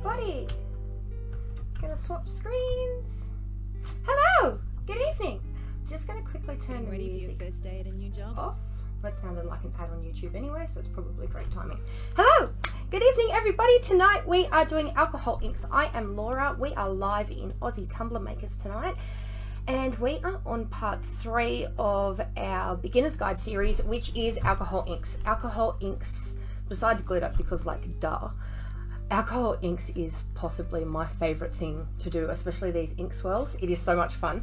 everybody. Gonna swap screens. Hello, good evening. Just gonna quickly turn the music first day at a new job off. That sounded like an ad on YouTube anyway, so it's probably great timing. Hello, good evening everybody. Tonight we are doing alcohol inks. I am Laura. We are live in Aussie Tumbler Makers tonight, and we are on part 3 of our beginner's guide series, which is alcohol inks. Alcohol inks, besides glitter, because like duh, alcohol inks is possibly my favorite thing to do, especially these ink swirls. It is so much fun.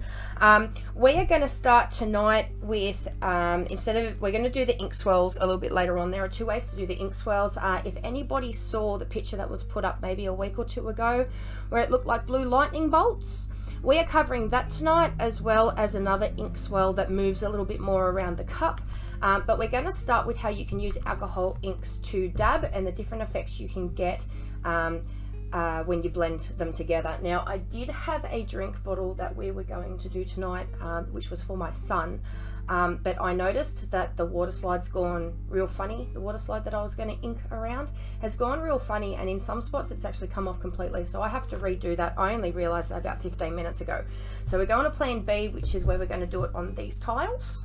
We are going to start tonight with, we're going to do the ink swirls a little bit later on. There are 2 ways to do the ink swirls. If anybody saw the picture that was put up maybe a week or 2 ago where it looked like blue lightning bolts, we are covering that tonight, as well as another ink swirl that moves a little bit more around the cup. But we're going to start with how you can use alcohol inks to dab and the different effects you can get when you blend them together. Now, I did have a drink bottle that we were going to do tonight, which was for my son, but I noticed that the water slide's gone real funny. The water slide that I was going to ink around has gone real funny, and in some spots it's actually come off completely, so I have to redo that. I only realized that about 15 minutes ago. So we're going to plan B, which is where we're going to do it on these tiles,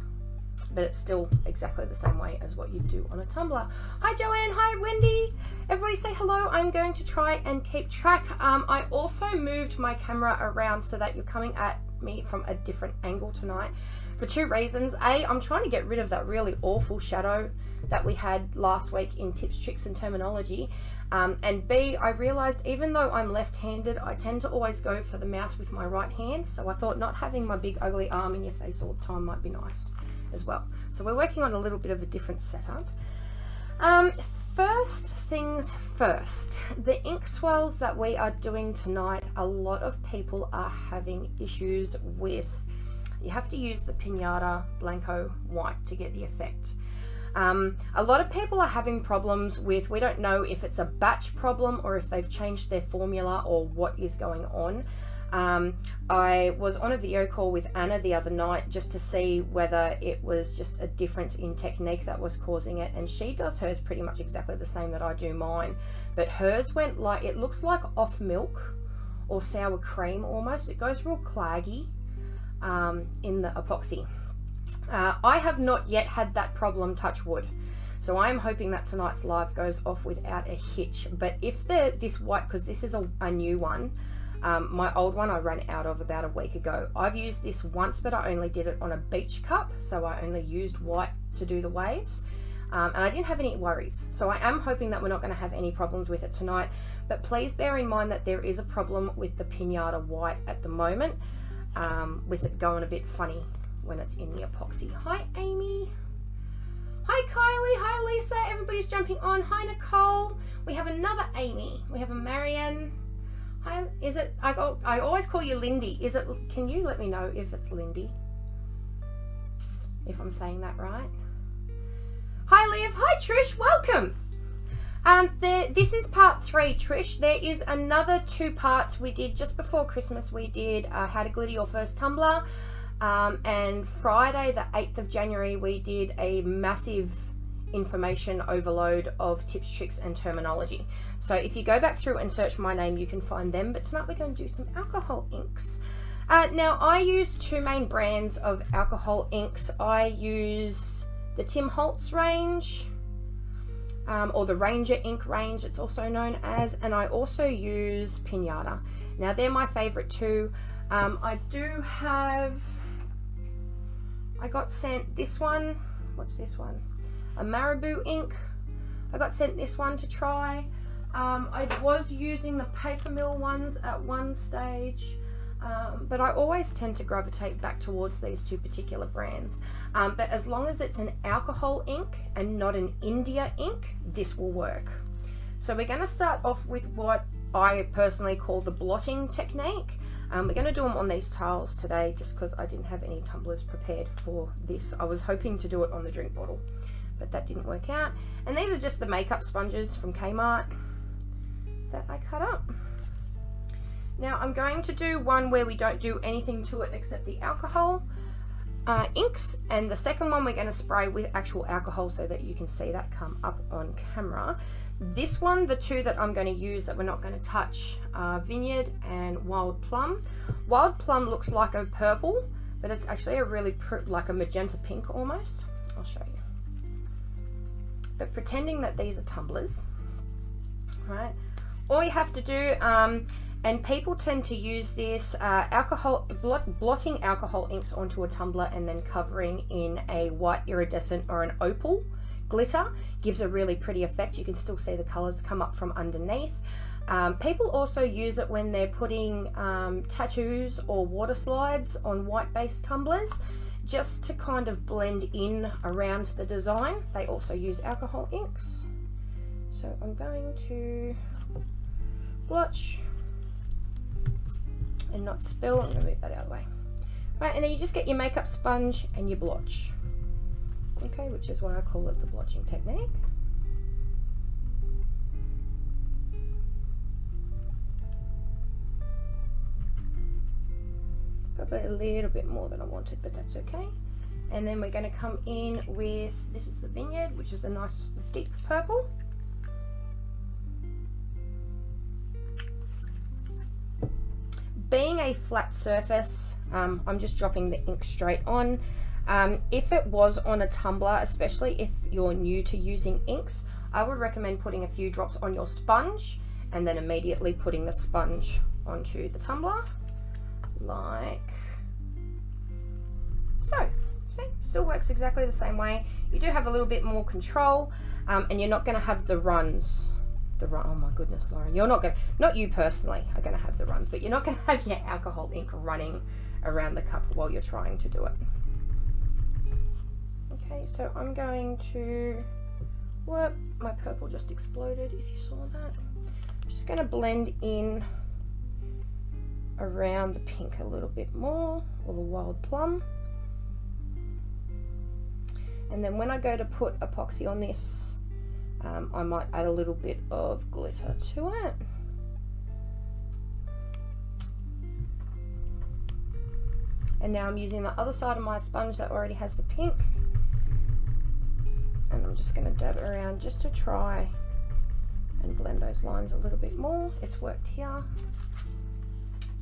but it's still exactly the same way as what you do on a tumbler. Hi Joanne, hi Wendy, everybody say hello. I'm going to try and keep track. I also moved my camera around so that you're coming at me from a different angle tonight for 2 reasons. A, I'm trying to get rid of that really awful shadow that we had last week in Tips, Tricks and Terminology. And B, I realized even though I'm left-handed, I tend to always go for the mouse with my right hand, so I thought not having my big ugly arm in your face all the time might be nice as well. So we're working on a little bit of a different setup. First things first, the ink swirls that we are doing tonight, a lot of people are having issues with. You have to use the Pinata Blanco white to get the effect. A lot of people are having problems with, we don't know if it's a batch problem or if they've changed their formula or what is going on. I was on a video call with Anna the other night just to see whether it was just a difference in technique that was causing it, and she does hers pretty much exactly the same that I do mine, but hers went like, it looks like off milk or sour cream almost. It goes real claggy in the epoxy. I have not yet had that problem, touch wood, so I'm hoping that tonight's live goes off without a hitch. But if this white, because this is a new one, my old one I ran out of about a week ago. I've used this once, but I only did it on a beach cup, so I only used white to do the waves, and I didn't have any worries. So I am hoping that we're not going to have any problems with it tonight, but please bear in mind that there is a problem with the Pinata white at the moment, with it going a bit funny when it's in the epoxy. Hi Amy, hi Kylie, hi Lisa, everybody's jumping on. Hi Nicole, we have another Amy, we have a Marianne. Hi, is it, I always call you Lindy. Is it, can you let me know if it's Lindy? If I'm saying that right. Hi Liv, hi Trish, welcome. This is part 3, Trish. There is another 2 parts we did just before Christmas. We did how to glitter your first tumbler. And Friday the 8th of January we did a massive information overload of tips, tricks and terminology. So if you go back through and search my name, you can find them. But tonight we're going to do some alcohol inks. Now I use 2 main brands of alcohol inks. I use the Tim Holtz range, or the Ranger ink range it's also known as, and I also use Pinata. Now they're my favorite too. I do have, I got sent this one. What's this one? A Marabou ink. I got sent this one to try. I was using the Paper Mill ones at one stage, but I always tend to gravitate back towards these 2 particular brands. But as long as it's an alcohol ink and not an India ink, this will work. So we're going to start off with what I personally call the blotting technique. We're going to do them on these tiles today just because I didn't have any tumblers prepared for this. I was hoping to do it on the drink bottle, but that didn't work out. And these are just the makeup sponges from Kmart that I cut up. Now I'm going to do one where we don't do anything to it except the alcohol. inks, and the second one we're going to spray with actual alcohol so that you can see that come up on camera. This one, the two that I'm going to use that we're not going to touch, are Vineyard and Wild Plum. Wild Plum looks like a purple, but it's actually a really like a magenta pink almost. I'll show you. But pretending that these are tumblers, right? All you have to do, and people tend to use this blotting alcohol inks onto a tumbler and then covering in a white iridescent or an opal glitter, gives a really pretty effect. You can still see the colors come up from underneath. People also use it when they're putting tattoos or water slides on white based tumblers, just to kind of blend in around the design. They also use alcohol inks. So I'm going to blotch and not spill. I'm going to move that out of the way. Right, and then you just get your makeup sponge and your blotch. Okay, which is why I call it the blotching technique. Probably a little bit more than I wanted, but that's okay. And then we're going to come in with, this is the Vineyard, which is a nice deep purple. Being a flat surface, I'm just dropping the ink straight on. If it was on a tumbler, especially if you're new to using inks, I would recommend putting a few drops on your sponge and then immediately putting the sponge onto the tumbler, like so. See, still works exactly the same way. You do have a little bit more control, and you're not going to have the runs. Oh my goodness, Lauren, you're not going to, not you personally are going to have the runs, but you're not going to have your alcohol ink running around the cup while you're trying to do it. Okay, so I'm going to, whoop, my purple just exploded if you saw that. I'm just going to blend in around the pink a little bit more, or the Wild Plum. And then when I go to put epoxy on this, I might add a little bit of glitter to it. And now I'm using the other side of my sponge that already has the pink. And I'm just going to dab it around just to try and blend those lines a little bit more. It's worked here.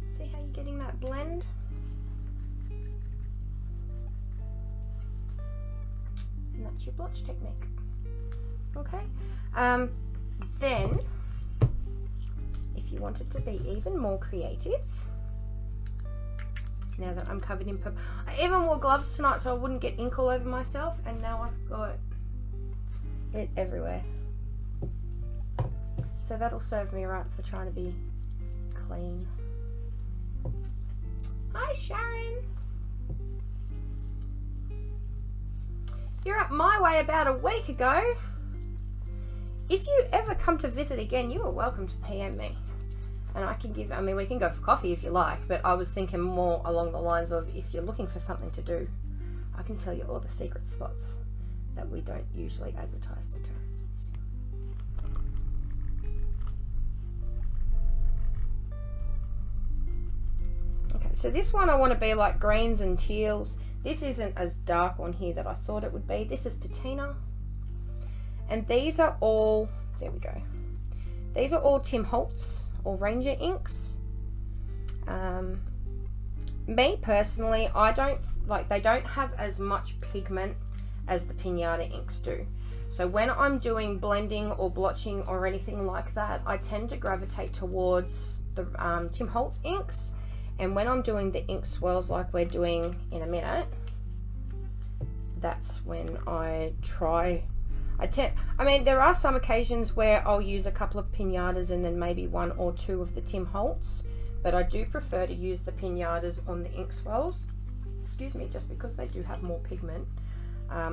See how you're getting that blend? And that's your blotch technique. Okay, then if you wanted to be even more creative, now that I'm covered in purple, I even wore gloves tonight so I wouldn't get ink all over myself, and now I've got it everywhere. So that'll serve me right for trying to be clean. Hi Sharon! You're up my way about a week ago. If you ever come to visit again, you are welcome to PM me. And I can give, I mean, we can go for coffee if you like, but I was thinking more along the lines of, if you're looking for something to do, I can tell you all the secret spots that we don't usually advertise to tourists. Okay, so this one I want to be like greens and teals. This isn't as dark on here that I thought it would be. This is Patina. And these are all, there we go. These are all Tim Holtz or Ranger inks. Me personally, I don't like, they don't have as much pigment as the Pinata inks do. So when I'm doing blending or blotching or anything like that, I tend to gravitate towards the Tim Holtz inks. And when I'm doing the ink swirls like we're doing in a minute, that's when I try. I mean, there are some occasions where I'll use a couple of Pinatas and then maybe one or two of the Tim Holtz, but I do prefer to use the Pinatas on the ink swirls, excuse me, just because they do have more pigment,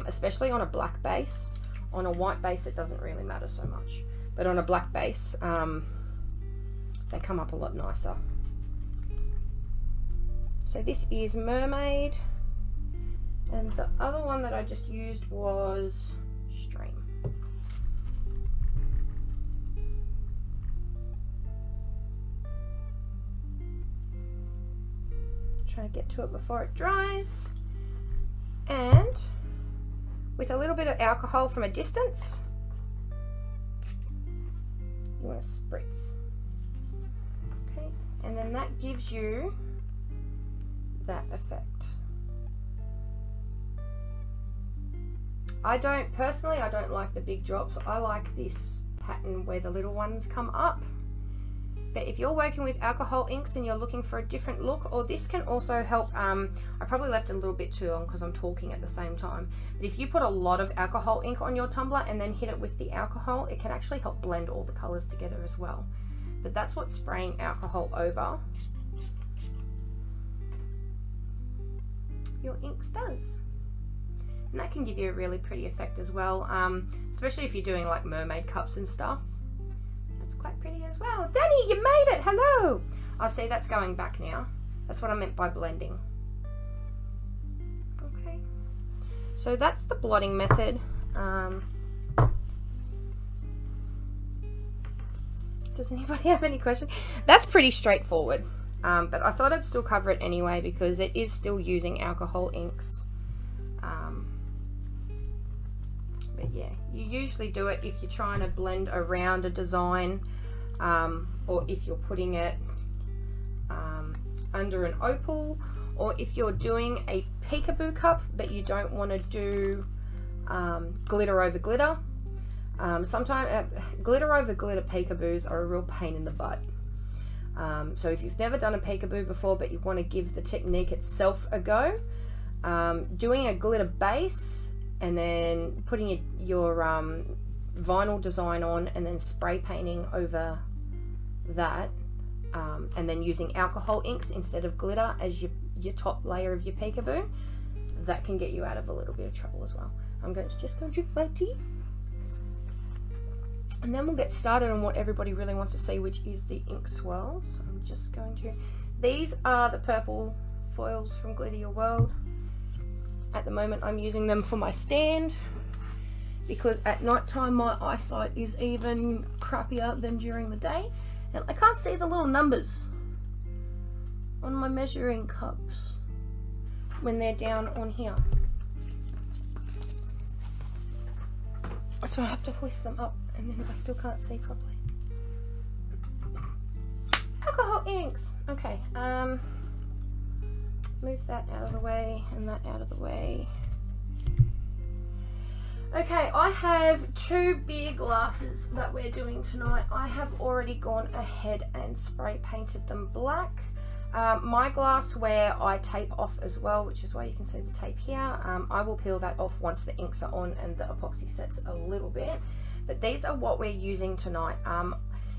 especially on a black base. On a white base it doesn't really matter so much, but on a black base they come up a lot nicer. So this is Mermaid, and the other one that I just used was Stream. Try to get to it before it dries. And with a little bit of alcohol from a distance, you want to spritz. Okay, and then that gives you that effect. I don't like the big drops. I like this pattern where the little ones come up. But if you're working with alcohol inks and you're looking for a different look, or this can also help, I probably left it a little bit too long because I'm talking at the same time. But if you put a lot of alcohol ink on your tumbler and then hit it with the alcohol, it can actually help blend all the colors together as well. But that's what spraying alcohol over your inks does. And that can give you a really pretty effect as well, especially if you're doing like mermaid cups and stuff. It's quite pretty as well. Danny, you made it! Hello! I see that's going back now. That's what I meant by blending. Okay. So that's the blotting method. Does anybody have any questions? That's pretty straightforward. But I thought I'd still cover it anyway because it is still using alcohol inks. But yeah, you usually do it if you're trying to blend around a design, or if you're putting it under an opal, or if you're doing a peekaboo cup but you don't want to do glitter over glitter. Sometimes glitter over glitter peekaboos are a real pain in the butt. So if you've never done a peekaboo before but you want to give the technique itself a go, doing a glitter base and then putting your vinyl design on and then spray painting over that, and then using alcohol inks instead of glitter as your top layer of your peekaboo, that can get you out of a little bit of trouble as well. I'm just going to drink my tea, and then we'll get started on what everybody really wants to see, which is the ink swirls. I'm just going to, these are the purple foils from Glitter Your World. At the moment I'm using them for my stand because at night time my eyesight is even crappier than during the day, and I can't see the little numbers on my measuring cups when they're down on here, so I have to hoist them up and then I still can't see properly. Alcohol inks. Okay, move that out of the way and that out of the way. Okay, I have two beer glasses that we're doing tonight. I have already gone ahead and spray painted them black. My glassware I tape off as well, which is why you can see the tape here. I will peel that off once the inks are on and the epoxy sets a little bit. But these are what we're using tonight.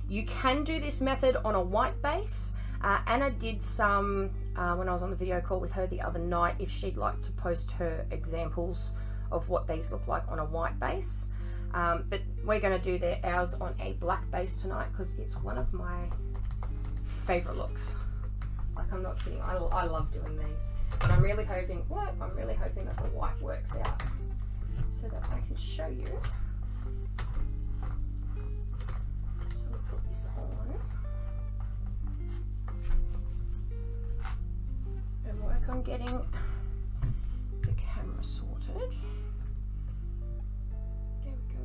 You can do this method on a white base. Anna did some when I was on the video call with her the other night, if she'd like to post her examples of what these look like on a white base. But we're going to do ours on a black base tonight because it's one of my favourite looks. Like, I'm not kidding, I love doing these. And I'm really hoping, I'm really hoping that the white works out so that I can show you. So we'll put this on and work on getting the camera sorted. There we go.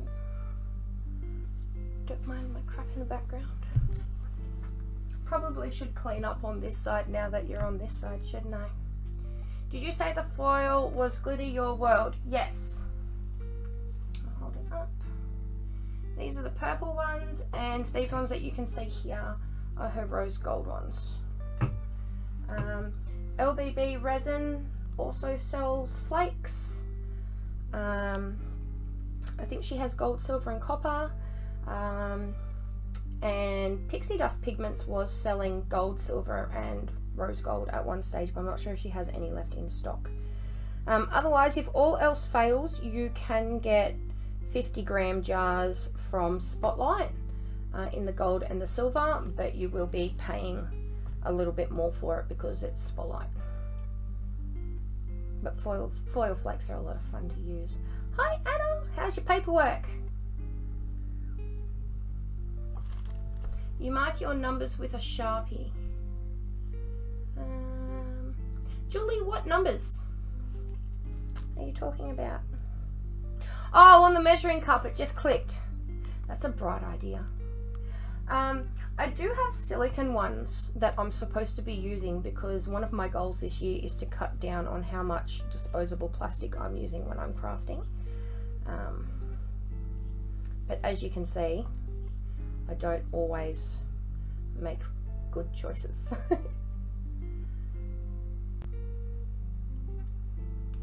Don't mind my crap in the background. Probably should clean up on this side now that you're on this side, shouldn't I? Did you say the foil was Glitter Your World? Yes. I'll hold it up. These are the purple ones, and these ones that you can see here are her rose gold ones. LBB Resin also sells flakes. I think she has gold, silver and copper. And Pixie Dust Pigments was selling gold, silver and rose gold at one stage, but I'm not sure if she has any left in stock. Otherwise, if all else fails, you can get 50-gram jars from Spotlight in the gold and the silver, but you will be paying a little bit more for it because it's Spotlight. But foil flakes are a lot of fun to use. Hi Anna, how's your paperwork? You mark your numbers with a Sharpie. Julie, what numbers? are you talking about? Oh, on the measuring cup, it just clicked. That's a bright idea. I do have silicone ones that I'm supposed to be using because one of my goals this year is to cut down on how much disposable plastic I'm using when I'm crafting. But as you can see, I don't always make good choices.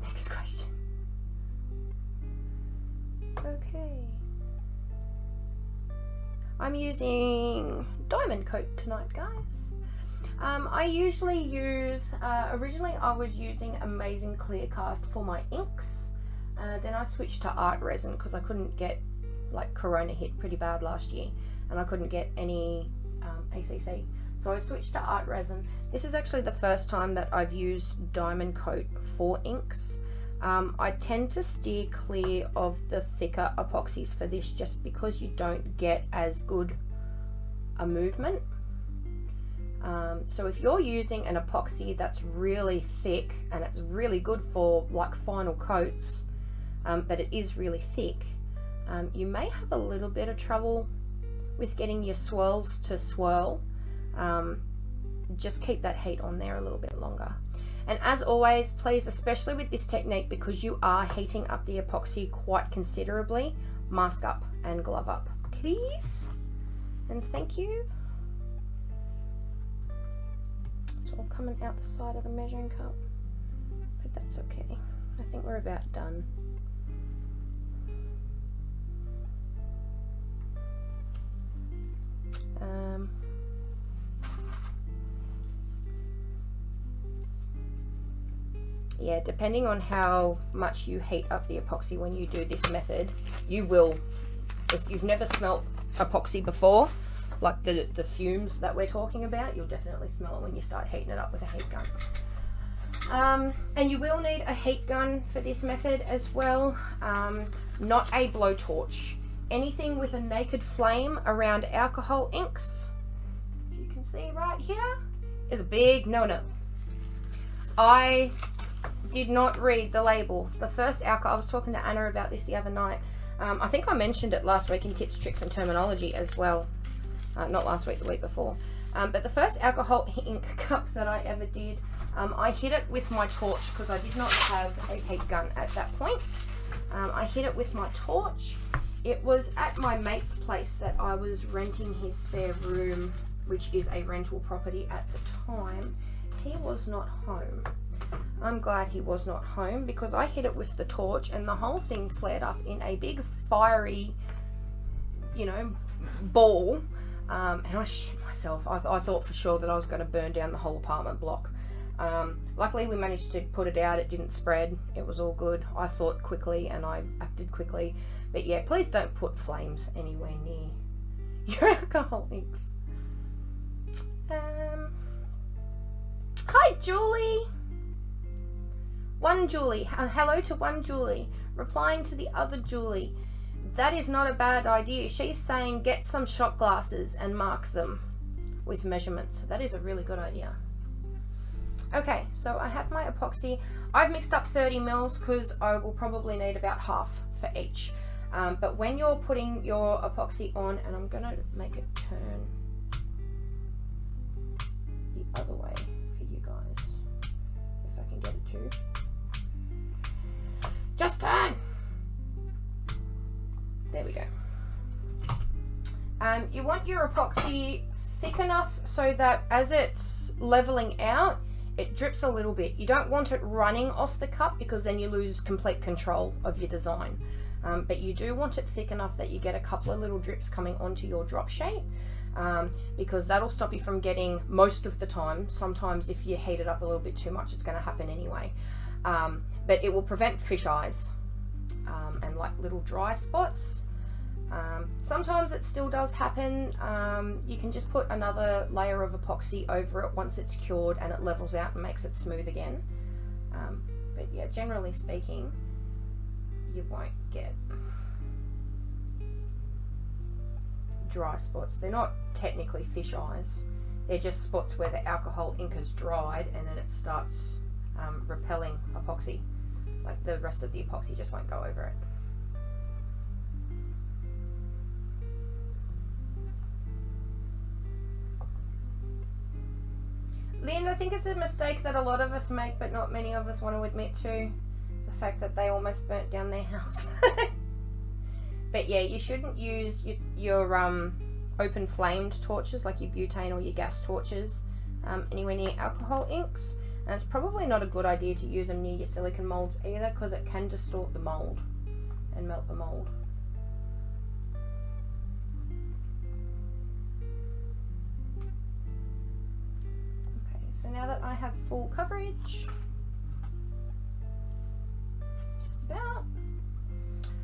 Next question. Okay. I'm using Diamond Coat tonight, guys. I usually use, originally I was using Amazing Clear Cast for my inks. Then I switched to art resin because I couldn't get, like, Corona hit pretty bad last year and I couldn't get any ACC. So I switched to art resin. This is actually the first time that I've used Diamond Coat for inks. I tend to steer clear of the thicker epoxies for this just because you don't get as good a movement. So if you're using an epoxy that's really thick and it's really good for like final coats, but it is really thick, you may have a little bit of trouble with getting your swirls to swirl. Just keep that heat on there a little bit longer. And as always, please, especially with this technique, because you are heating up the epoxy quite considerably, mask up and glove up, please. And thank you. It's all coming out the side of the measuring cup, but that's okay. I think we're about done. Yeah, depending on how much you heat up the epoxy when you do this method, you will, if you've never smelt epoxy before, like the fumes that we're talking about, you'll definitely smell it when you start heating it up with a heat gun. And you will need a heat gun for this method as well, not a blowtorch. Anything with a naked flame around alcohol inks, if you can see right here, is a big no-no. I did not read the label. The first alcohol, I was talking to Anna about this the other night. I think I mentioned it last week in Tips, Tricks and Terminology as well. Not last week, the week before. But the first alcohol ink cup that I ever did, I hit it with my torch because I did not have a heat gun at that point. I hit it with my torch. It was at my mate's place that I was renting his spare room, which is a rental property at the time. He was not home. I'm glad he was not home because I hit it with the torch and the whole thing flared up in a big fiery, you know, ball. And I shit myself. I thought for sure that I was going to burn down the whole apartment block. Luckily we managed to put it out. It didn't spread. It was all good. I thought quickly and I acted quickly. But yeah, please don't put flames anywhere near your alcohol inks. Hi Julie. One Julie. Hello to one Julie. Replying to the other Julie. That is not a bad idea. She's saying get some shot glasses and mark them with measurements. That is a really good idea. Okay, so I have my epoxy. I've mixed up 30 mils because I will probably need about half for each. But when you're putting your epoxy on, and I'm going to make it turn the other way for you guys, if I can get it to. Just turn! There we go. You want your epoxy thick enough so that as it's leveling out, it drips a little bit. You don't want it running off the cup because then you lose complete control of your design. But you do want it thick enough that you get a couple of little drips coming onto your drop shape, because that'll stop you from getting, most of the time, sometimes if you heat it up a little bit too much, it's going to happen anyway. But it will prevent fish eyes and like little dry spots. Sometimes it still does happen. You can just put another layer of epoxy over it once it's cured and it levels out and makes it smooth again. But yeah, generally speaking, you won't get dry spots. They're not technically fish eyes. They're just spots where the alcohol ink has dried and then it starts repelling epoxy. like the rest of the epoxy just won't go over it. Lynn, I think it's a mistake that a lot of us make, but not many of us want to admit to. The fact that they almost burnt down their house. But yeah, you shouldn't use your open flamed torches, like your butane or your gas torches, anywhere near alcohol inks. And it's probably not a good idea to use them near your silicone molds either, because it can distort the mold and melt the mold. So now that I have full coverage, just about,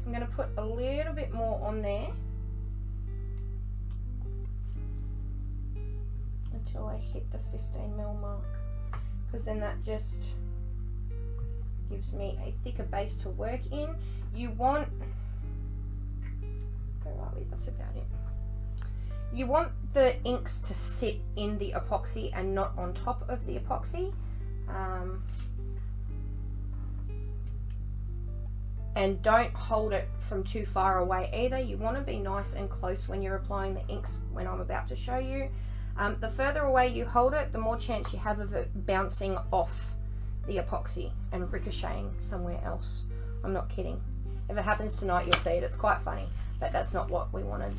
I'm going to put a little bit more on there until I hit the 15mm mark, because then that just gives me a thicker base to work in. You want, where are we? That's about it. You want the inks to sit in the epoxy and not on top of the epoxy. And don't hold it from too far away either. You want to be nice and close when you're applying the inks, when I'm about to show you. The further away you hold it, the more chance you have of it bouncing off the epoxy and ricocheting somewhere else. I'm not kidding. If it happens tonight, you'll see it. It's quite funny, but that's not what we wanted.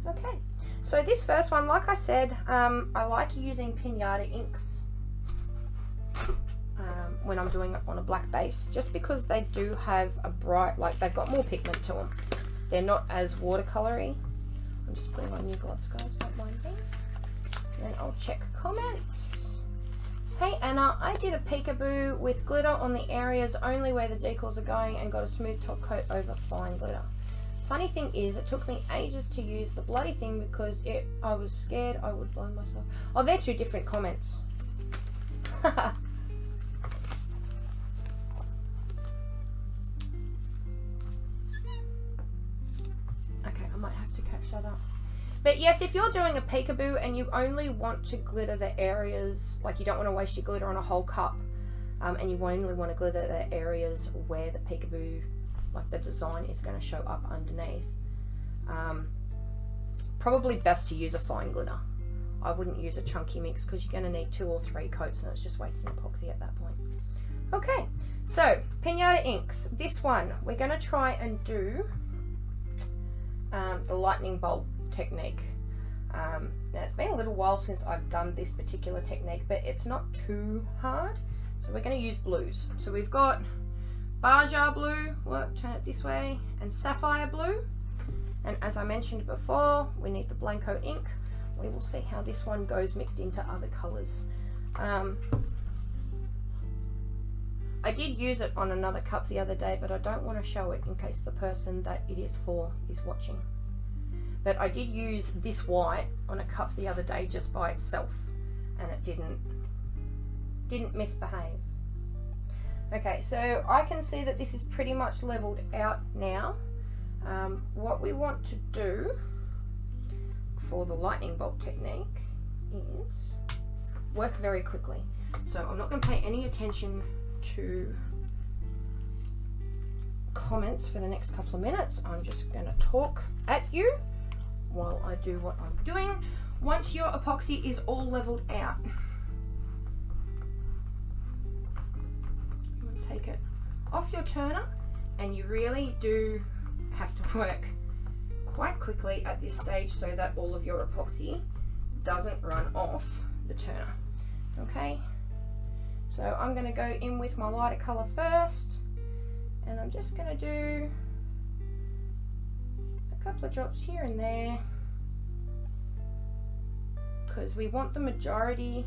Okay, so this first one, like I said, I like using Pinata inks when I'm doing it on a black base, just because they do have a bright, like they've got more pigment to them. They're not as watercolory. I'm just putting on new gloves, guys, don't mind me. And then I'll check comments. Hey Anna, I did a peekaboo with glitter on the areas only where the decals are going and got a smooth top coat over fine glitter. Funny thing is, it took me ages to use the bloody thing because I was scared I would burn myself. Oh, they're two different comments. Okay, I might have to catch that up. But yes, if you're doing a peekaboo and you only want to glitter the areas, like you don't want to waste your glitter on a whole cup, and you only want to glitter the areas where the peekaboo, like the design, is going to show up underneath, probably best to use a fine glitter. I wouldn't use a chunky mix because you're going to need 2 or 3 coats and it's just wasting epoxy at that point. Okay, so Pinata inks. This one, we're going to try and do the lightning bolt technique. Now it's been a little while since I've done this particular technique, but it's not too hard. So we're going to use blues. So we've got Baja blue, turn it this way, and sapphire blue. And as I mentioned before, we need the Blanco ink. We will see how this one goes mixed into other colors. I did use it on another cup the other day, but I don't want to show it in case the person that it is for is watching. But I did use this white on a cup the other day just by itself, and it didn't misbehave. Okay, so I can see that this is pretty much leveled out now. What we want to do for the lightning bolt technique is work very quickly. So I'm not going to pay any attention to comments for the next couple of minutes. I'm just going to talk at you while I do what I'm doing. Once your epoxy is all leveled out, I'm going to take it off your turner, and you really do have to work quite quickly at this stage so that all of your epoxy doesn't run off the turner. Okay, so I'm going to go in with my lighter color first, and I'm just going to do a couple of drops here and there because we want the majority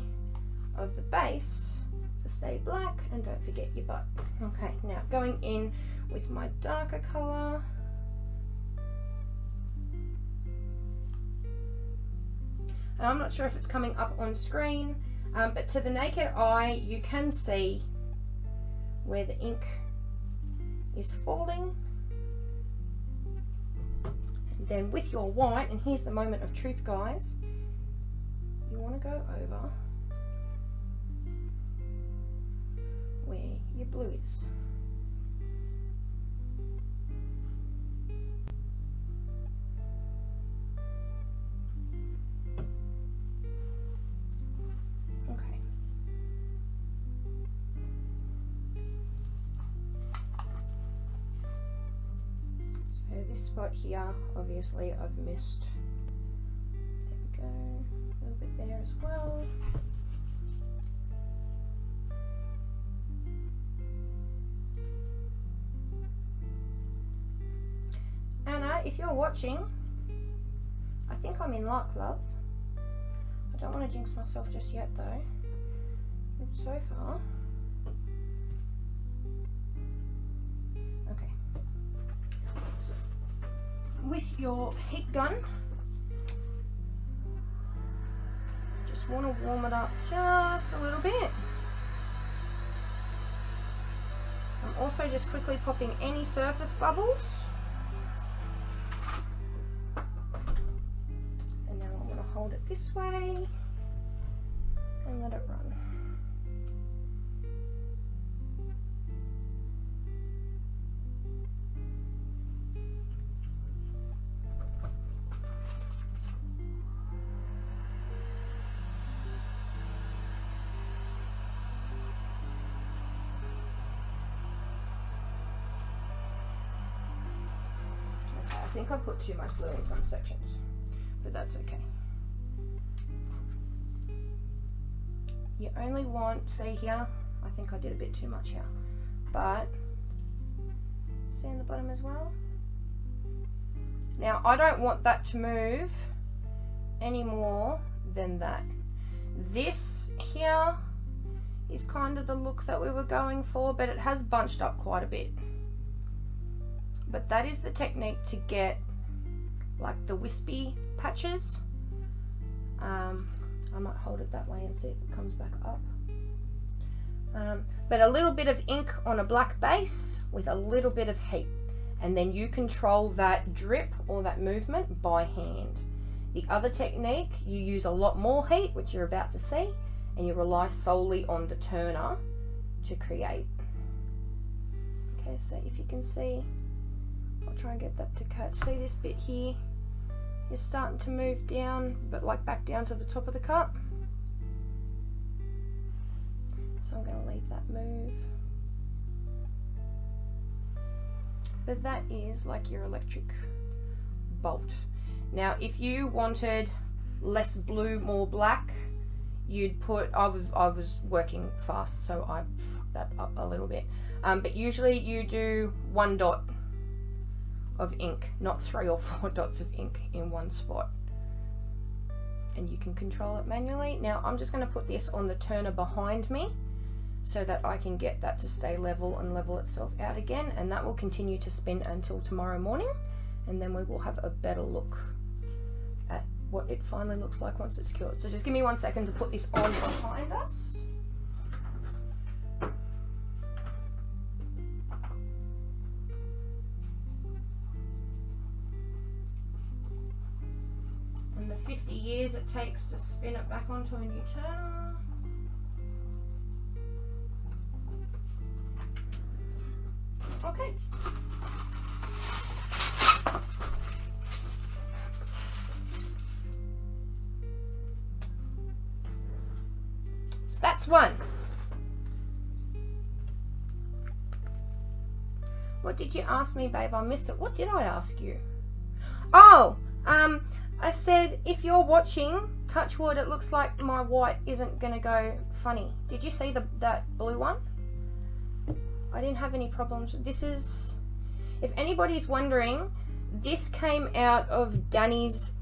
of the base to stay black, and don't forget your butt. Okay, now going in with my darker color. And I'm not sure if it's coming up on screen, but to the naked eye you can see where the ink is falling. And then with your white, and here's the moment of truth, guys, you want to go over where your blue is. Okay. So this spot here, obviously I've missed. There we go, a little bit there as well. Anna, if you're watching, I think I'm in luck, love. I don't want to jinx myself just yet though. But so far. Okay. So, with your heat gun, just want to warm it up just a little bit. I'm also just quickly popping any surface bubbles. Hold it this way and let it run. Okay, I think I put too much glue in some sections, but that's okay. You only want, see here, I think I did a bit too much here, but see in the bottom as well. Now I don't want that to move any more than that. This here is kind of the look that we were going for, but it has bunched up quite a bit. But that is the technique to get like the wispy patches. I might hold it that way and see if it comes back up. But a little bit of ink on a black base with a little bit of heat, and then you control that drip or that movement by hand. The other technique, you use a lot more heat, which you're about to see, and you rely solely on the turner to create. Okay, so if you can see, I'll try and get that to catch. See this bit here? Is starting to move down, but like back down to the top of the cup. So I'm going to leave that move. But that is like your electric bolt. Now if you wanted less blue, more black, you'd put, I was working fast, so I fucked that up a little bit. But usually you do 1 dot of ink, not 3 or 4 dots of ink in one spot, and you can control it manually. Now I'm just going to put this on the turner behind me so that I can get that to stay level and level itself out again, and that will continue to spin until tomorrow morning, and then we will have a better look at what it finally looks like once it's cured. So just give me 1 second to put this on behind us. And the 50 years it takes to spin it back onto a new turner. Okay. So that's one. What did you ask me, babe? I missed it. What did I ask you? Oh, I said, if you're watching, touch wood, it looks like my white isn't going to go funny. Did you see that blue one? I didn't have any problems. This is, if anybody's wondering, this came out of Danny's,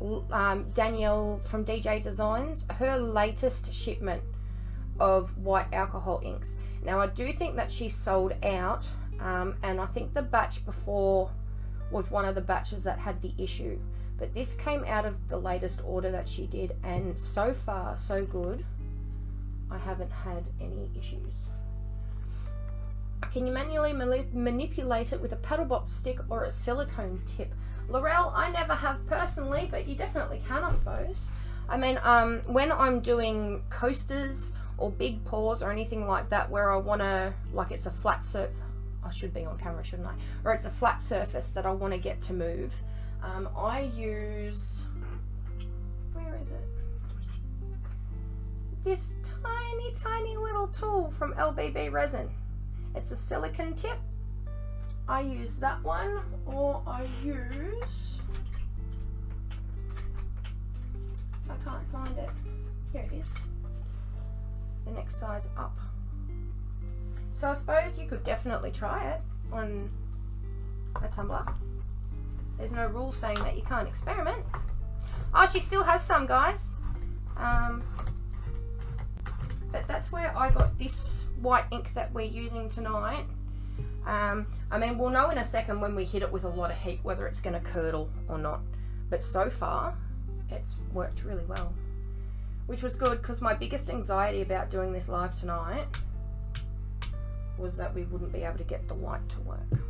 Danielle from DJ Designs, her latest shipment of white alcohol inks. Now I do think that she sold out, and I think the batch before was one of the batches that had the issue. But this came out of the latest order that she did, and so far so good. I haven't had any issues. Can you manually manipulate it with a paddle box stick or a silicone tip? Laurel, I never have personally, but you definitely can, I suppose. I mean, when I'm doing coasters or big pours or anything like that, where I want to, like it's a flat surface, I should be on camera, shouldn't I? Or it's a flat surface that I want to get to move. I use, where is it? This tiny little tool from LBB Resin. It's a silicone tip. I use that one, or I use, I can't find it. Here it is. The next size up. So I suppose you could definitely try it on a tumbler. There's no rule saying that you can't experiment. Oh, she still has some, guys. But that's where I got this white ink that we're using tonight. I mean, we'll know in a second when we hit it with a lot of heat whether it's going to curdle or not. But so far, it's worked really well. Which was good, because my biggest anxiety about doing this live tonight was that we wouldn't be able to get the white to work.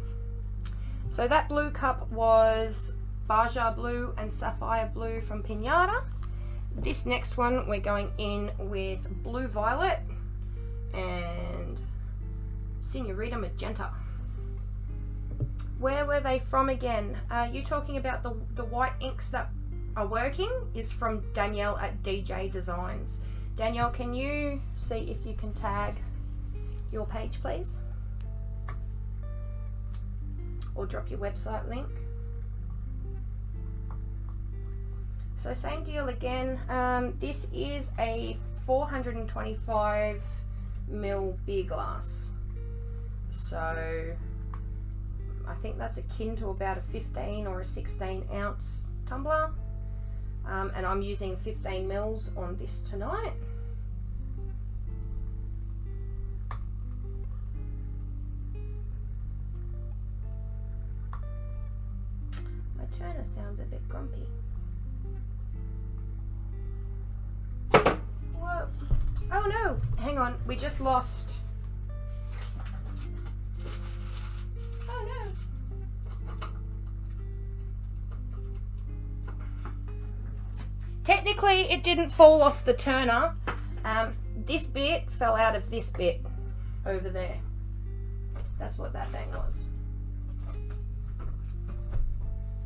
So that blue cup was Baja Blue and Sapphire Blue from Pinata. This next one we're going in with Blue Violet and Senorita Magenta. Where were they from again? You talking about the white inks that are working is from Danielle at DJ Designs. Danielle, can you see if you can tag your page, please? Or drop your website link. So same deal again. This is a 425 ml beer glass. So I think that's akin to about a 15 or a 16 ounce tumbler. And I'm using 15 mils on this tonight. My turner sounds a bit grumpy. Whoa. Oh no, hang on, we just lost. Oh no. Technically it didn't fall off the turner. This bit fell out of this bit over there. That's what that thing was.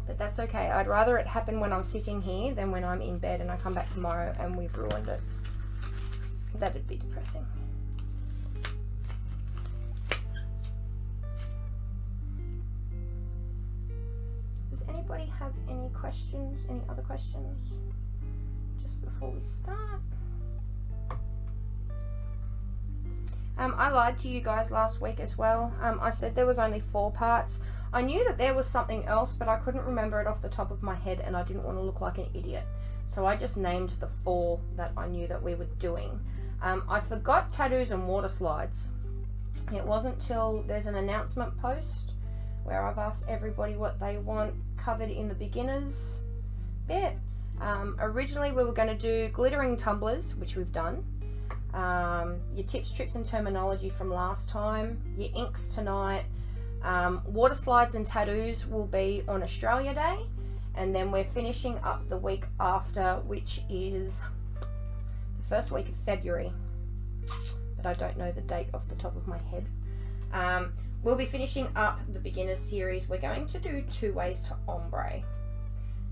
But that's okay. I'd rather it happen when I'm sitting here than when I'm in bed and I come back tomorrow and we've ruined it. That'd be depressing. Does anybody have any questions? Any other questions? Just before we start. I lied to you guys last week as well. I said there was only 4 parts. I knew that there was something else, but I couldn't remember it off the top of my head and I didn't want to look like an idiot. So I just named the 4 that I knew that we were doing. I forgot tattoos and water slides. It wasn't till there's an announcement post where I've asked everybody what they want covered in the beginners bit. Originally we were going to do glittering tumblers, which we've done. Your tips, tricks and terminology from last time. Your inks tonight. Water slides and tattoos will be on Australia Day. And then we're finishing up the week after, which is the first week of February. But I don't know the date off the top of my head. We'll be finishing up the beginners series. We're going to do 2 ways to ombre.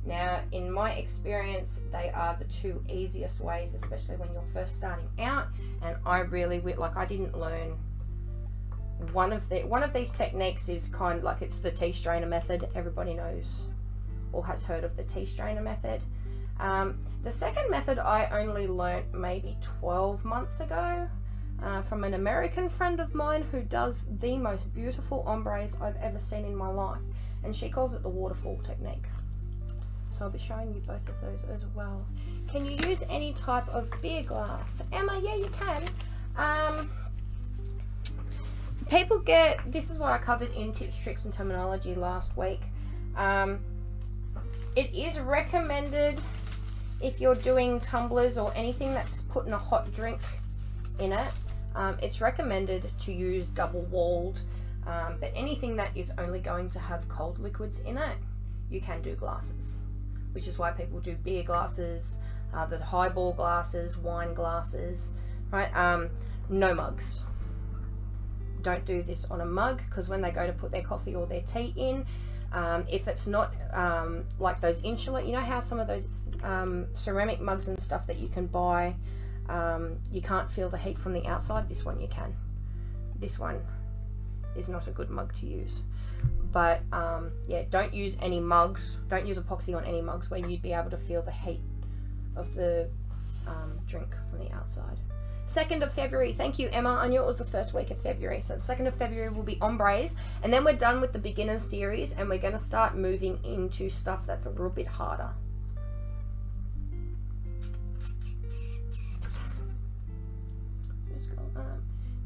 Now, in my experience, they are the 2 easiest ways, especially when you're first starting out. And I really, like, I didn't learn one of these techniques is kind of like, it's the T-strainer method. Everybody knows or has heard of the T-strainer method. The second method I only learnt maybe 12 months ago from an American friend of mine who does the most beautiful ombres I've ever seen in my life, and she calls it the waterfall technique. So I'll be showing you both of those as well. Can you use any type of beer glass? Emma, yeah, you can. People get, this is what I covered in tips, tricks and terminology last week. It is recommended if you're doing tumblers or anything that's putting a hot drink in it, it's recommended to use double walled, but anything that is only going to have cold liquids in it, you can do glasses, which is why people do beer glasses, the highball glasses, wine glasses, right? No mugs. Don't do this on a mug, because when they go to put their coffee or their tea in, if it's not like those insular, you know how some of those ceramic mugs and stuff that you can buy, you can't feel the heat from the outside. This one you can. This one is not a good mug to use. But yeah, don't use any mugs, don't use epoxy on any mugs where you'd be able to feel the heat of the drink from the outside. 2nd of February, thank you Emma, I knew it was the first week of February. So the 2nd of February will be ombres, and then we're done with the beginner series and we're going to start moving into stuff that's a little bit harder.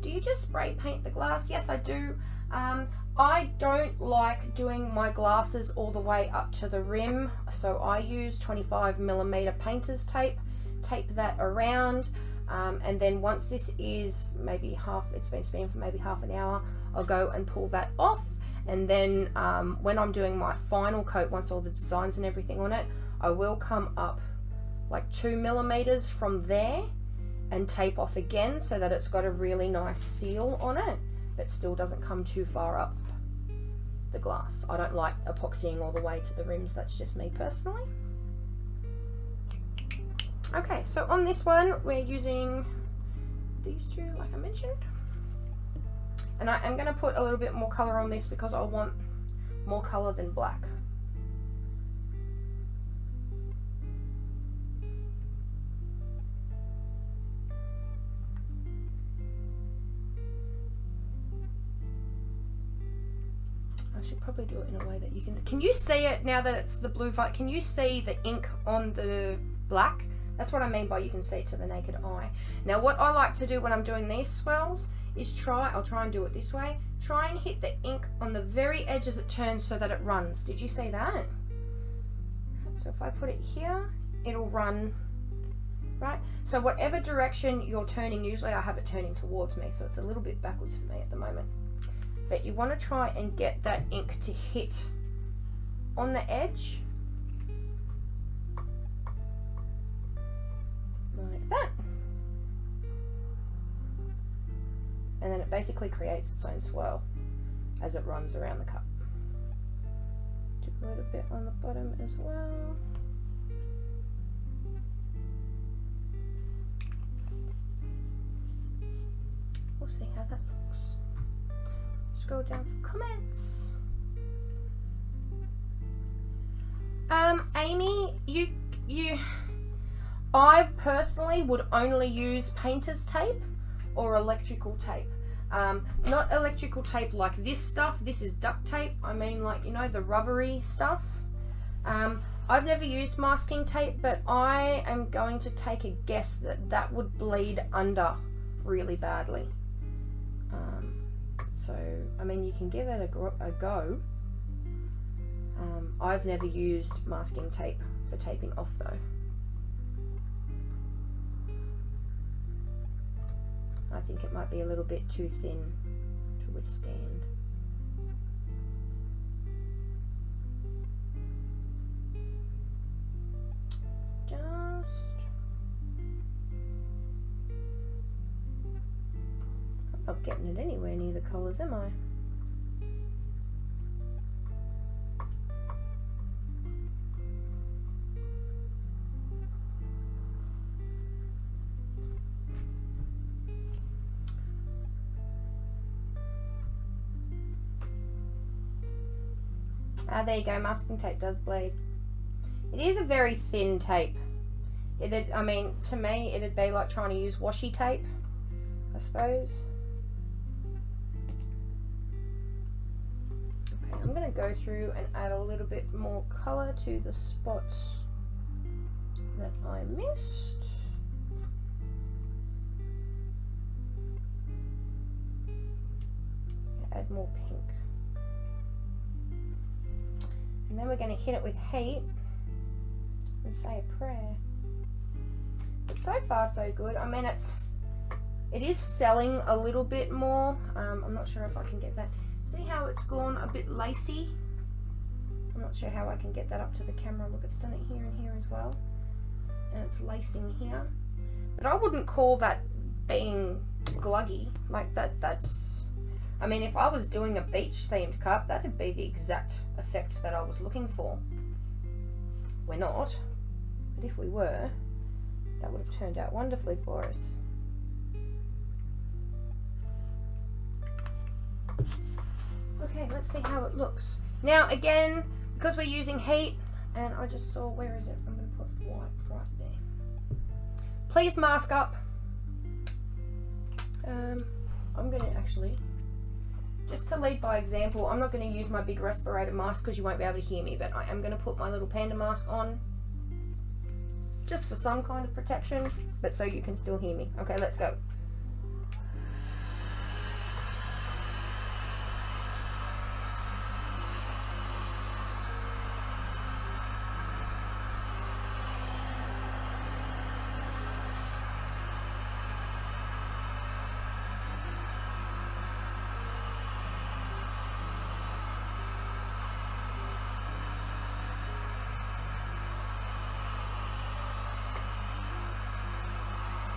Do you just spray paint the glass? Yes, I do. I don't like doing my glasses all the way up to the rim, so I use 25mm painter's tape, tape that around, and then once this is maybe it's been spinning for maybe half an hour, I'll go and pull that off, and then when I'm doing my final coat, once all the designs and everything on it, I will come up like 2mm from there and tape off again so that it's got a really nice seal on it, but still doesn't come too far up the glass. I don't like epoxying all the way to the rims, that's just me personally. Okay, so on this one we're using these two like I mentioned, and I am going to put a little bit more color on this because I want more color than black. I should probably do it in a way that you can you see it now that it's the blue violet? Can you see the ink on the black? That's what I mean by you can see it to the naked eye. Now what I like to do when I'm doing these swirls is I'll try and do it this way, try and hit the ink on the very edge as it turns so that it runs. Did you see that? So if I put it here, it'll run, right? So whatever direction you're turning, usually I have it turning towards me, so it's a little bit backwards for me at the moment. But you want to try and get that ink to hit on the edge like that, and then it basically creates its own swirl as it runs around the cup. Do a little bit on the bottom as well. We'll see how that looks. Scroll down for comments. Amy, I personally would only use painter's tape or electrical tape. Not electrical tape like this stuff. This is duct tape. I mean, like, you know, the rubbery stuff. I've never used masking tape, but I am going to take a guess that that would bleed under really badly. So, I mean, you can give it a go. I've never used masking tape for taping off though. I think it might be a little bit too thin to withstand. I'm not getting it anywhere near the colours, am I? Ah, there you go, masking tape does bleed. It is a very thin tape. I mean, to me, it'd be like trying to use washi tape, I suppose. Okay, I'm going to go through and add a little bit more colour to the spots that I missed. Add more pink. And then we're going to hit it with heat and say a prayer. But so far so good. I mean, it is selling a little bit more. I'm not sure if I can get that. See how it's gone a bit lacy? I'm not sure how I can get that up to the camera. Look, it's done it here and here as well. and it's lacing here. But I wouldn't call that being gluggy. Like that's, I mean, if I was doing a beach themed cup, that'd be the exact effect that I was looking for. We're not, but if we were, that would have turned out wonderfully for us. Okay, let's see how it looks. Now again, because we're using heat, and I just saw, where is it? I'm going to put white right there. Please mask up. I'm going to actually, just to lead by example, I'm not going to use my big respirator mask because you won't be able to hear me, but I am going to put my little panda mask on just for some kind of protection, but so you can still hear me. Okay, let's go.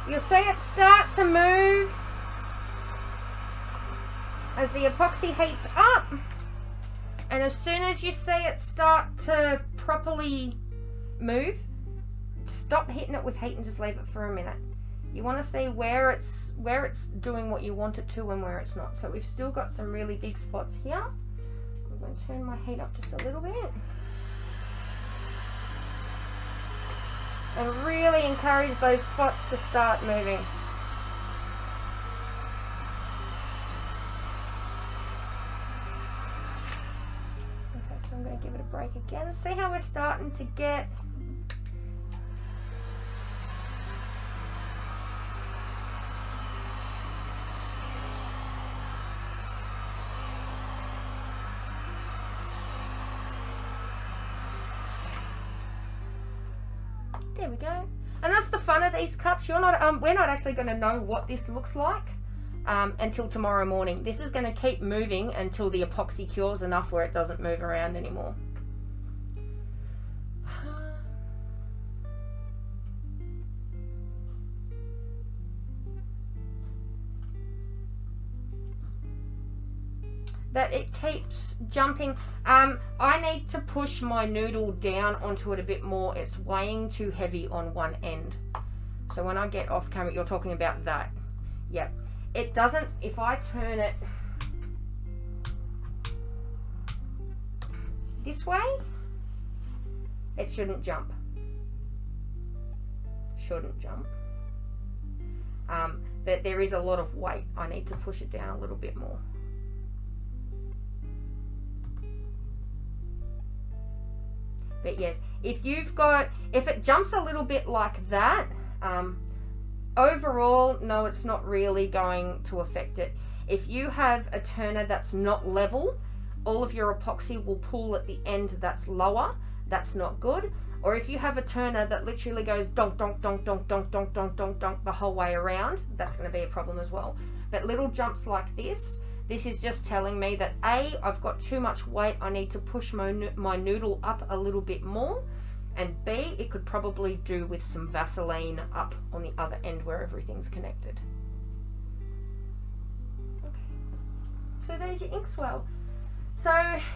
You'll see it start to move as the epoxy heats up, and as soon as you see it start to properly move, stop hitting it with heat and just leave it for a minute. You want to see where it's doing what you want it to and where it's not. So we've still got some really big spots here. I'm going to turn my heat up just a little bit. And really encourage those spots to start moving. Okay, so I'm going to give it a break again. See how we're starting to get there we go. And that's the fun of these cups. We're not actually going to know what this looks like until tomorrow morning. This is going to keep moving until the epoxy cures enough where it doesn't move around anymore. That it keeps jumping. I need to push my noodle down onto it a bit more. It's weighing too heavy on one end. So when I get off camera, you're talking about that. Yep. It doesn't, if I turn it this way, it shouldn't jump. Shouldn't jump. But there is a lot of weight. I need to push it down a little bit more. But yes, if it jumps a little bit like that, overall, no, it's not really going to affect it. If you have a turner that's not level, all of your epoxy will pool at the end that's lower. That's not good. Or if you have a turner that literally goes donk, donk, donk, donk, donk, donk, donk, donk, donk the whole way around, that's going to be a problem as well. But little jumps like this is just telling me that A, I've got too much weight, I need to push my noodle up a little bit more, and B, it could probably do with some Vaseline up on the other end where everything's connected. Okay, so there's your ink swell. So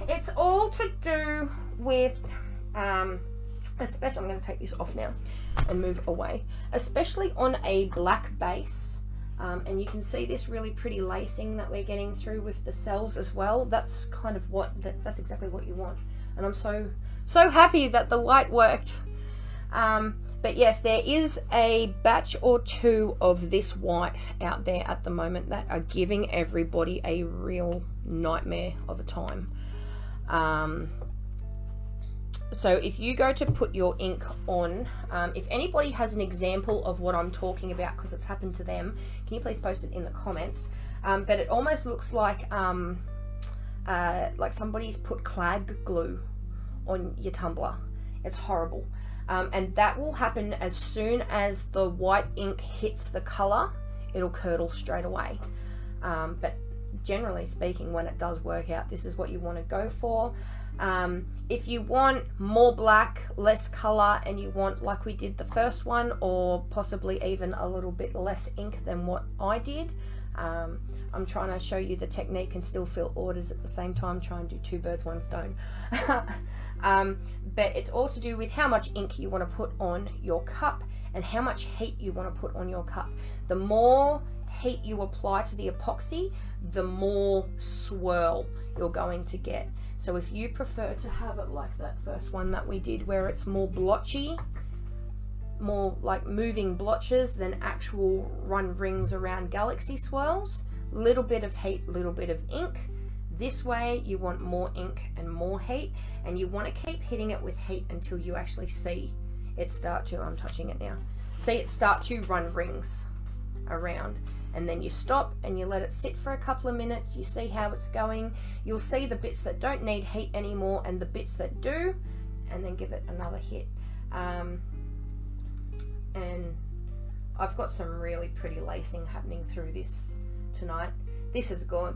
it's all to do with, especially, I'm going to take this off now and move away, especially on a black base. And you can see this really pretty lacing that we're getting through with the cells as well. That's kind of what, that's exactly what you want. And I'm so happy that the white worked. But yes, there is a batch or two of this white out there at the moment that are giving everybody a real nightmare of a time. So if you go to put your ink on, if anybody has an example of what I'm talking about, because it's happened to them, can you please post it in the comments? But it almost looks like somebody's put clag glue on your tumbler. It's horrible. And that will happen as soon as the white ink hits the color. It'll curdle straight away. But generally speaking, when it does work out, this is what you want to go for. If you want more black, less color, and you want, like we did the first one, or possibly even a little bit less ink than what I did, I'm trying to show you the technique and still fill orders at the same time, try and do two birds, one stone. But it's all to do with how much ink you want to put on your cup and how much heat you want to put on your cup. The more heat you apply to the epoxy, the more swirl you're going to get. So if you prefer to have it like that first one that we did, where it's more blotchy, more like moving blotches than actual run rings around galaxy swirls, little bit of heat, little bit of ink. This way you want more ink and more heat, and you want to keep hitting it with heat until you actually see it start to, I'm touching it now, see it start to run rings around. And then you stop and you let it sit for a couple of minutes. You see how it's going. You'll see the bits that don't need heat anymore and the bits that do, and then give it another hit. And I've got some really pretty lacing happening through this tonight. This has gone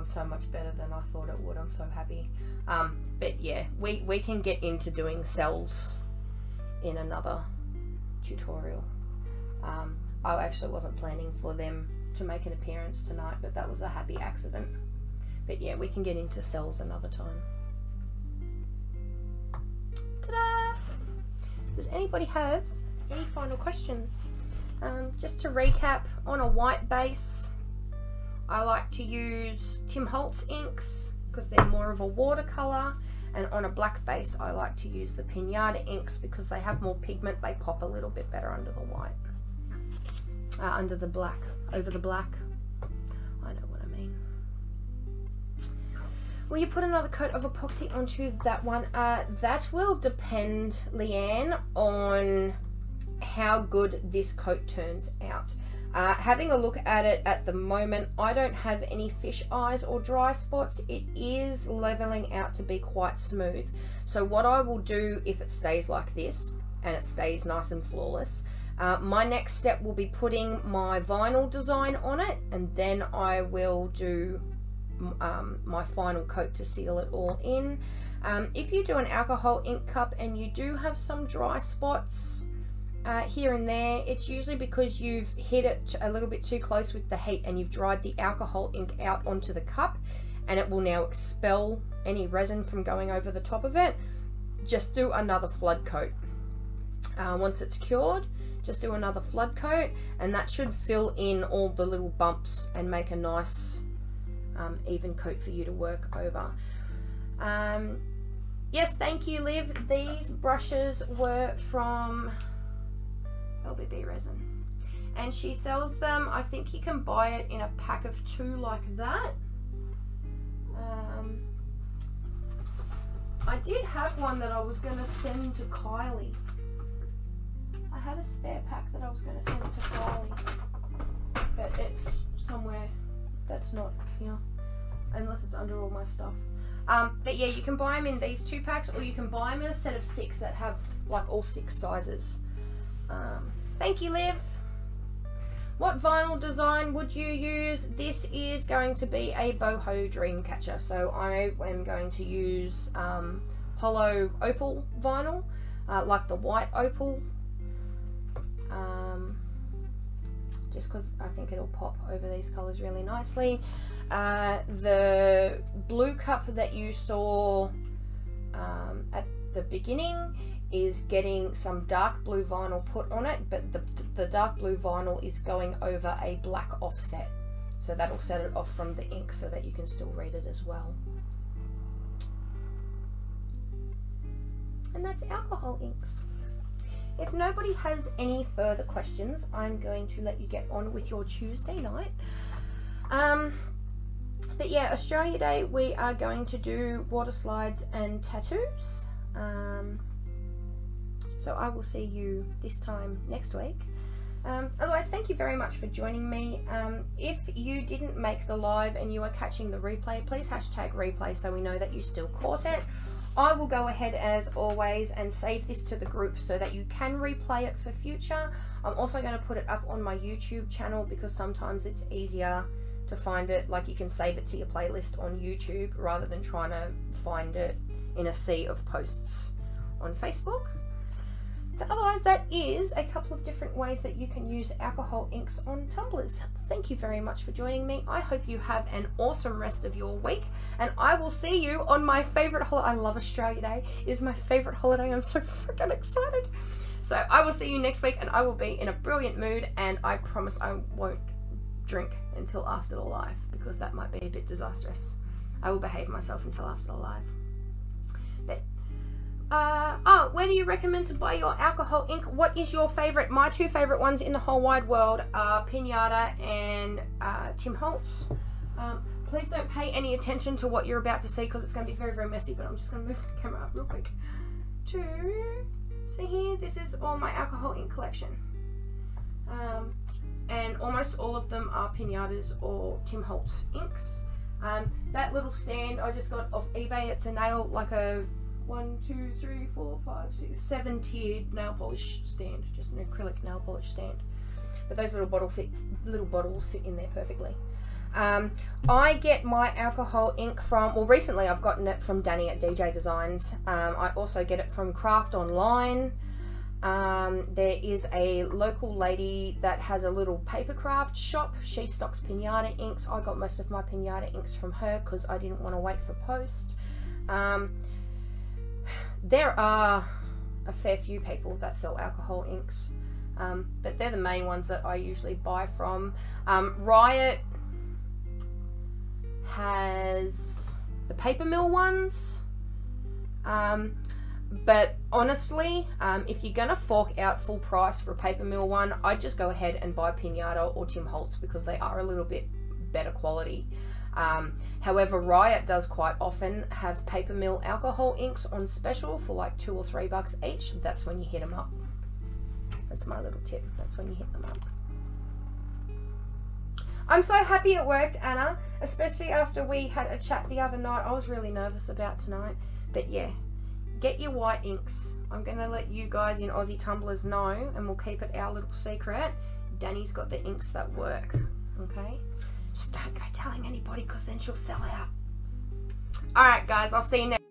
so much better than I thought it would. I'm so happy. But yeah, we can get into doing cells in another tutorial. I actually wasn't planning for them to make an appearance tonight, but that was a happy accident. But yeah, we can get into cells another time. Ta-da! Does anybody have any final questions? Just to recap, on a white base, I like to use Tim Holtz inks because they're more of a watercolor, and on a black base I like to use the Pinata inks because they have more pigment, they pop a little bit better under the white. Under the black, over the black. I know what I mean. Will you put another coat of epoxy onto that one? That will depend, Leanne, on how good this coat turns out. Having a look at it at the moment, I don't have any fish eyes or dry spots. It is leveling out to be quite smooth. So what I will do, if it stays like this and it stays nice and flawless, my next step will be putting my vinyl design on it, and then I will do my final coat to seal it all in. If you do an alcohol ink cup and you do have some dry spots here and there, it's usually because you've hit it a little bit too close with the heat and you've dried the alcohol ink out onto the cup, and it will now expel any resin from going over the top of it. Just do another flood coat. Once it's cured, just do another flood coat, and that should fill in all the little bumps and make a nice even coat for you to work over. Yes, thank you, Liv. These brushes were from LBB Resin, and she sells them, I think you can buy it in a pack of 2 like that. I did have one that I was going to send to Kylie. I had a spare pack that I was going to send to Kylie, but it's somewhere that's not here, unless it's under all my stuff. But yeah, you can buy them in these 2 packs, or you can buy them in a set of 6 that have like all 6 sizes. Thank you, Liv. What vinyl design would you use? This is going to be a boho Dreamcatcher, so I am going to use hollow opal vinyl, like the white opal, just because I think it'll pop over these colors really nicely. The blue cup that you saw at the beginning is getting some dark blue vinyl put on it, but the dark blue vinyl is going over a black offset, so that'll set it off from the ink so that you can still read it as well. And that's alcohol inks. If nobody has any further questions, I'm going to let you get on with your Tuesday night. But yeah, Australia Day, we are going to do water slides and tattoos. So I will see you this time next week. Otherwise, thank you very much for joining me. If you didn't make the live and you are catching the replay, please hashtag replay so we know that you still caught it. I will go ahead as always and save this to the group so that you can replay it for future. I'm also going to put it up on my YouTube channel because sometimes it's easier to find it. Like, you can save it to your playlist on YouTube rather than trying to find it in a sea of posts on Facebook. But otherwise, that is a couple of different ways that you can use alcohol inks on tumblers. Thank you very much for joining me. I hope you have an awesome rest of your week, and I will see you on my favourite holiday. I love Australia Day. It is my favourite holiday. I'm so freaking excited. So I will see you next week, and I will be in a brilliant mood, and I promise I won't drink until after the live, because that might be a bit disastrous. I will behave myself until after the live. But where do you recommend to buy your alcohol ink? What is your favorite? My two favorite ones in the whole wide world are Pinata and Tim Holtz. Please don't pay any attention to what you're about to see, because it's going to be very, very messy, but I'm just going to move the camera up real quick to see here. This is all my alcohol ink collection, and almost all of them are Pinatas or Tim Holtz inks. That little stand I just got off eBay. It's a nail, like a 1, 2, 3, 4, 5, 6, 7 tiered nail polish stand, just an acrylic nail polish stand. But those little bottles fit in there perfectly. I get my alcohol ink from, well, recently I've gotten it from Danny at DJ Designs. I also get it from Craft Online. There is a local lady that has a little paper craft shop. She stocks Pinata inks. I got most of my Pinata inks from her because I didn't want to wait for post. There are a fair few people that sell alcohol inks, but they're the main ones that I usually buy from. Riot has the paper mill ones, but honestly, if you're gonna fork out full price for a paper mill one, I'd just go ahead and buy Pinata or Tim Holtz, because they are a little bit better quality. However, Riot does quite often have paper mill alcohol inks on special for like $2 or $3 each. That's when you hit them up. That's my little tip. That's when you hit them up. I'm so happy it worked, Anna, especially after we had a chat the other night. I was really nervous about tonight, but yeah, get your white inks. I'm going to let you guys in Aussie Tumblers know, and we'll keep it our little secret. Danny's got the inks that work, okay? Just don't go telling anybody, because then she'll sell out. Alright guys, I'll see you next.